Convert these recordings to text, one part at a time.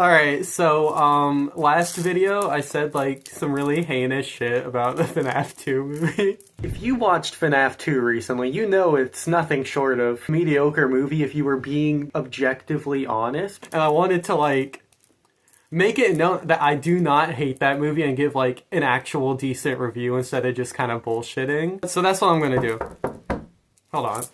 Alright, so, last video I said, like, some really heinous shit about the Fnaf 2 movie. If you watched Fnaf 2 recently, you know it's nothing short of a mediocre movie if you were being objectively honest. And I wanted to, like, make it known that I do not hate that movie and give, like, an actual decent review instead of just kind of bullshitting. So that's what I'm gonna do. Hold on.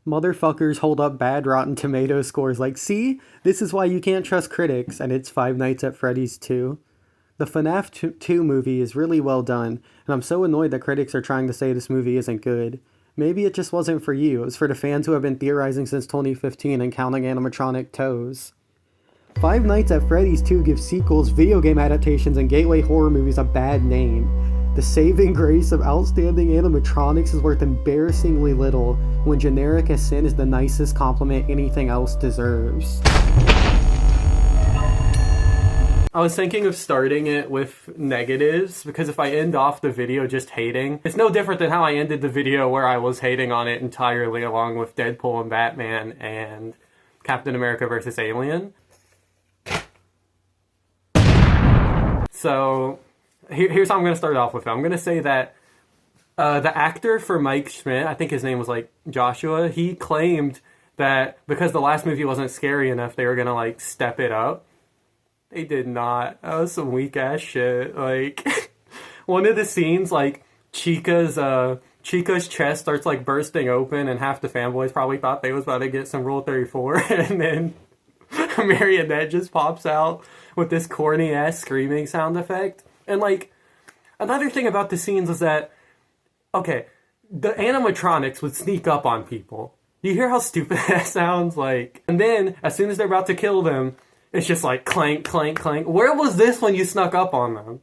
Motherfuckers hold up bad Rotten Tomatoes scores like, see? This is why you can't trust critics, and it's Five Nights at Freddy's 2. The Fnaf 2 movie is really well done, and I'm so annoyed that critics are trying to say this movie isn't good. Maybe it just wasn't for you. It was for the fans who have been theorizing since 2015 and counting animatronic toes. Five Nights at Freddy's 2 gives sequels, video game adaptations, and gateway horror movies a bad name. The saving grace of outstanding animatronics is worth embarrassingly little when generic as sin is the nicest compliment anything else deserves. I was thinking of starting it with negatives, because if I end off the video just hating, it's no different than how I ended the video where I was hating on it entirely along with Deadpool and Batman and Captain America vs. Alien. So here's how I'm going to start off with it. I'm going to say that the actor for Mike Schmidt, I think his name was like Joshua, he claimed that because the last movie wasn't scary enough, they were going to like step it up. They did not. That was some weak ass shit. Like, one of the scenes, like, Chica's chest starts like bursting open and half the fanboys probably thought they was about to get some Rule 34 and then Marionette just pops out with this corny ass screaming sound effect. And like, another thing about the scenes is that, okay, the animatronics would sneak up on people. You hear how stupid that sounds? Like, and then as soon as they're about to kill them, it's just like clank, clank, clank. Where was this when you snuck up on them?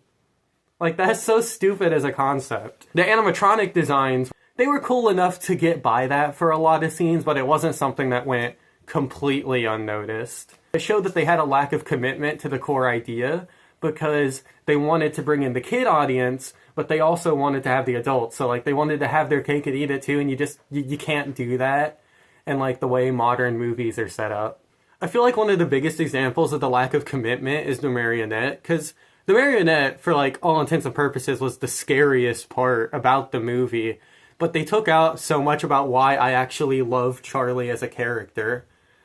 Like, that's so stupid as a concept. The animatronic designs, they were cool enough to get by that for a lot of scenes, but it wasn't something that went completely unnoticed. It showed that they had a lack of commitment to the core idea because they wanted to bring in the kid audience, but they also wanted to have the adults. So, like, they wanted to have their cake and eat it too, and you can't do that in, like, the way modern movies are set up. I feel like one of the biggest examples of the lack of commitment is the Marionette, because the Marionette, for like all intents and purposes, was the scariest part about the movie, but they took out so much about why I actually love Charlie as a character.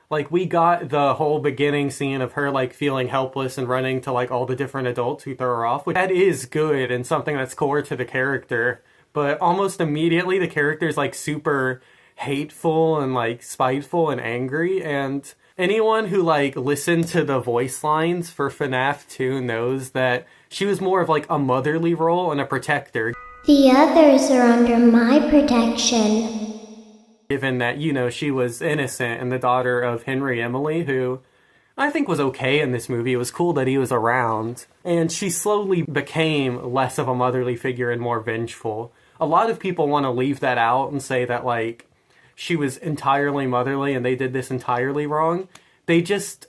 Like, we got the whole beginning scene of her like feeling helpless and running to like all the different adults who throw her off, which that is good and something that's core to the character, but almost immediately the character is like super hateful and like spiteful and angry, and anyone who, like, listened to the voice lines for FNAF 2 knows that she was more of, like, a motherly role and a protector. The others are under my protection. Given that, you know, she was innocent and the daughter of Henry Emily, who I think was okay in this movie. It was cool that he was around. And she slowly became less of a motherly figure and more vengeful. A lot of people want to leave that out and say that, like, she was entirely motherly and they did this entirely wrong. They just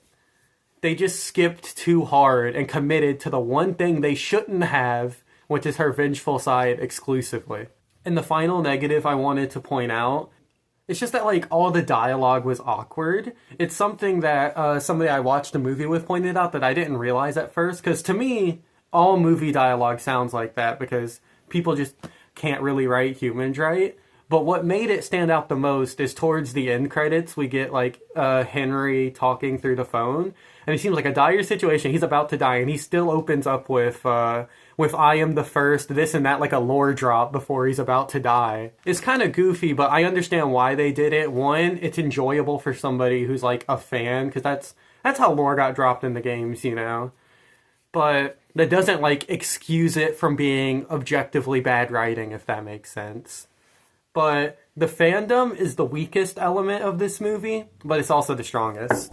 skipped too hard and committed to the one thing they shouldn't have, which is her vengeful side exclusively. And the final negative I wanted to point out, it's just that, like, all the dialogue was awkward. It's something that somebody I watched a movie with pointed out that I didn't realize at first, because to me, all movie dialogue sounds like that because people just can't really write humans right. But what made it stand out the most is towards the end credits, we get, like, Henry talking through the phone. And it seems like a dire situation. He's about to die, and he still opens up with I am the first, this and that, like a lore drop before he's about to die. It's kind of goofy, but I understand why they did it. One, it's enjoyable for somebody who's, like, a fan, because that's how lore got dropped in the games, you know? But that doesn't, like, excuse it from being objectively bad writing, if that makes sense. But the fandom is the weakest element of this movie, but it's also the strongest.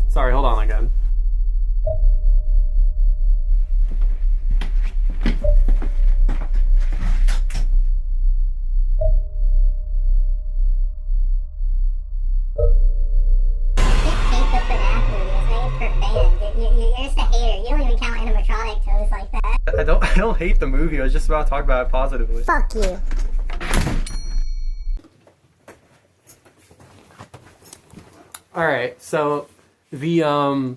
Sorry, hold on again. I hate the FNAF movies. I I don't hate the movie. I was just about to talk about it positively. Fuck you. All right, so the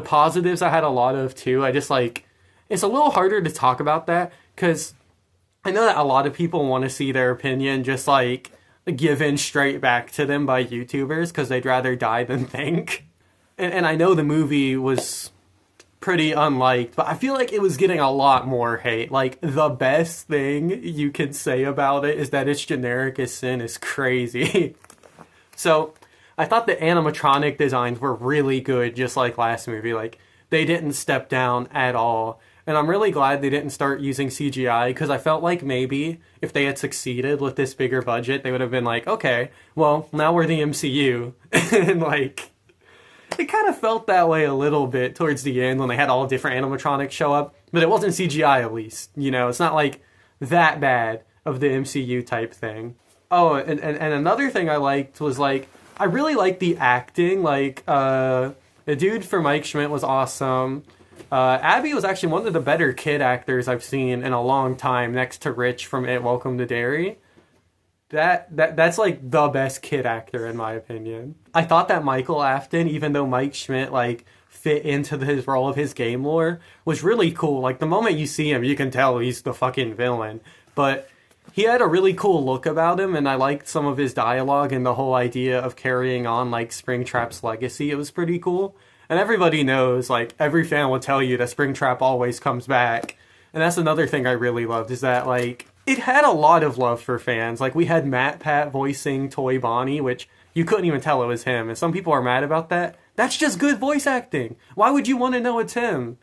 positives I had a lot of too. I just like it's a little harder to talk about that because I know that a lot of people want to see their opinion just like given straight back to them by YouTubers because they'd rather die than think. And I know the movie was pretty unliked, but I feel like it was getting a lot more hate. Like, the best thing you can say about it is that it's generic as sin is crazy. So, I thought the animatronic designs were really good, just like last movie. Like, they didn't step down at all. And I'm really glad they didn't start using CGI, because I felt like maybe if they had succeeded with this bigger budget, they would have been like, okay, well, now we're the MCU. And, like, it kind of felt that way a little bit towards the end when they had all different animatronics show up. But it wasn't CGI, at least. You know, it's not, like, that bad of the MCU type thing. Oh, and another thing I liked was, like, I really liked the acting. Like, the dude for Mike Schmidt was awesome. Abby was actually one of the better kid actors I've seen in a long time, next to Rich from It Welcome to Derry. That's like the best kid actor in my opinion. I thought that Michael Afton, even though Mike Schmidt like fit into his role of his game lore, was really cool. Like the moment you see him, you can tell he's the fucking villain. But he had a really cool look about him, and I liked some of his dialogue and the whole idea of carrying on like Springtrap's legacy. It was pretty cool. And everybody knows, like, every fan will tell you that Springtrap always comes back. And that's another thing I really loved, is that, like, it had a lot of love for fans. Like, we had Matt Pat voicing Toy Bonnie, which you couldn't even tell it was him. And some people are mad about that. That's just good voice acting. Why would you want to know it's him?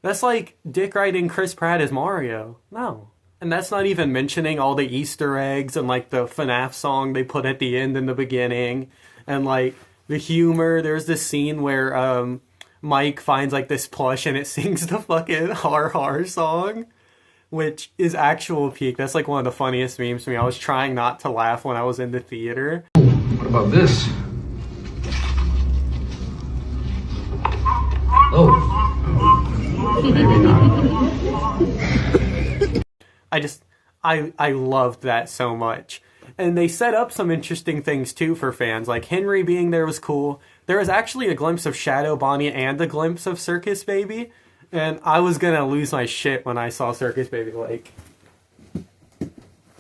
That's like Dick writing Chris Pratt as Mario. No. And that's not even mentioning all the Easter eggs and, like, the Fnaf song they put at the end and the beginning. And, like, the humor. There's this scene where Mike finds like this plush and it sings the fucking Har Har song, which is actual peak. That's like one of the funniest memes to me. I was trying not to laugh when I was in the theater. What about this? Oh. Maybe not. I loved that so much. And they set up some interesting things, too, for fans. Like, Henry being there was cool. There was actually a glimpse of Shadow Bonnie and a glimpse of Circus Baby. And I was gonna lose my shit when I saw Circus Baby. Like,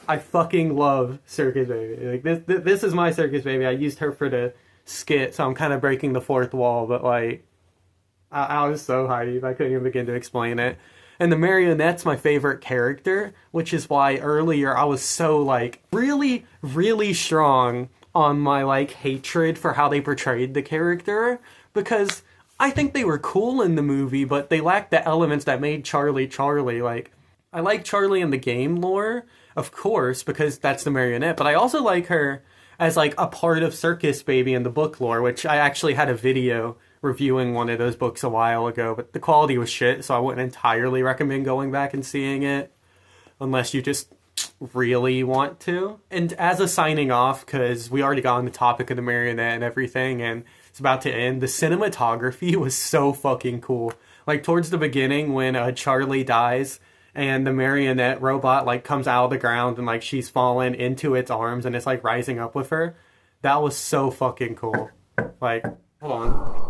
I fucking love Circus Baby. Like, this is my Circus Baby. I used her for the skit, so I'm kind of breaking the fourth wall. But, like, I was so hyped. I couldn't even begin to explain it. And the marionette's my favorite character, which is why earlier I was so, like, really, really strong on my, like, hatred for how they portrayed the character. Because I think they were cool in the movie, but they lacked the elements that made Charlie Charlie. Like, I like Charlie in the game lore, of course, because that's the marionette. But I also like her as, like, a part of Circus Baby in the book lore, which I actually had a video reviewing one of those books a while ago, but the quality was shit, so I wouldn't entirely recommend going back and seeing it unless you just really want to. And as a signing off, because we already got on the topic of the marionette and everything, and it's about to end, the cinematography was so fucking cool. Like, towards the beginning, when Charlie dies, and the marionette robot, like, comes out of the ground, and, like, she's fallen into its arms, and it's, like, rising up with her, that was so fucking cool. Like, hold on.